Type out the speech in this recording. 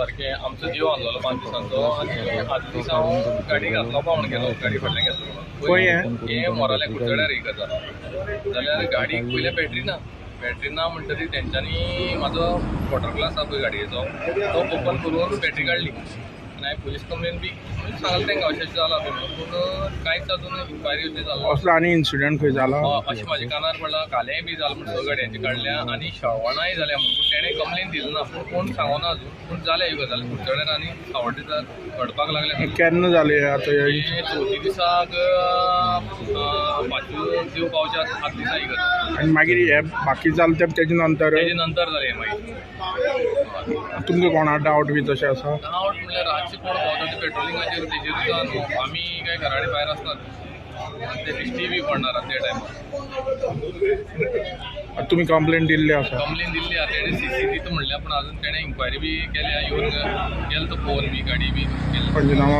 सारकें आमचो जीव आसलो 5 दिसांचो आनी आदल्या दिसा हांव गाडी घातलो पावण गेलो गाडी फाटल्यान घेतलो हे मोराले कुडचड्यार ही गजाल जाल्यार गाडीक पयलें बॅटरी ना म्हणटरी तेंच्यांनी म्हाजो वॉटर ग्लास आसा पळय गाडयेचो तो ओपन करून बॅटरी काडली आनी हांवें पुलीस कंप्लेन बी सांगलें तांकां अशें जाला पूण कांयच अजून इन्क्वायरी अशी जालो असलो आनी इन्सिडंट खंय जाला अशें म्हाज्या कानार पडलां कालेंय बी जालें म्हणून स गाडयांची काडल्या आनी शाळवणाय जाल्या म्हणून पूण तेणें कंप्लेन दिली ना पूण कोण सांगोना अजून पूण जाल्या ह्यो गजाली कुडचड्यार आनी सावड्डेर घडपाक लागल्या केन्ना जाले आतां चवथी दिसाक 5 जीव पावच्या 7 दिसा ही गजाल आनी मागीर हे बाकी जालें तें तेजे नंतर जालें मागीर तुमकां कोणा डावट बी तशें आसा डावट म्हणल्यार रातचें कोण पावता ते पेट्रोलिंगाचेर तेजेर जाता न्हू आमी काय घराडे भायर आसतात ते दिश्टी बी पडनात त्या टायमार तुमी कंप्लेन दिल्ली आसा कंप्लेन दिल्ली आहा तेणें सीसी दिता म्हणल्या पूण अजून तेणें इन्क्वायरी बी केल्या येवन गेलो तो पळोवन बी गाडी बी केली पंचनामा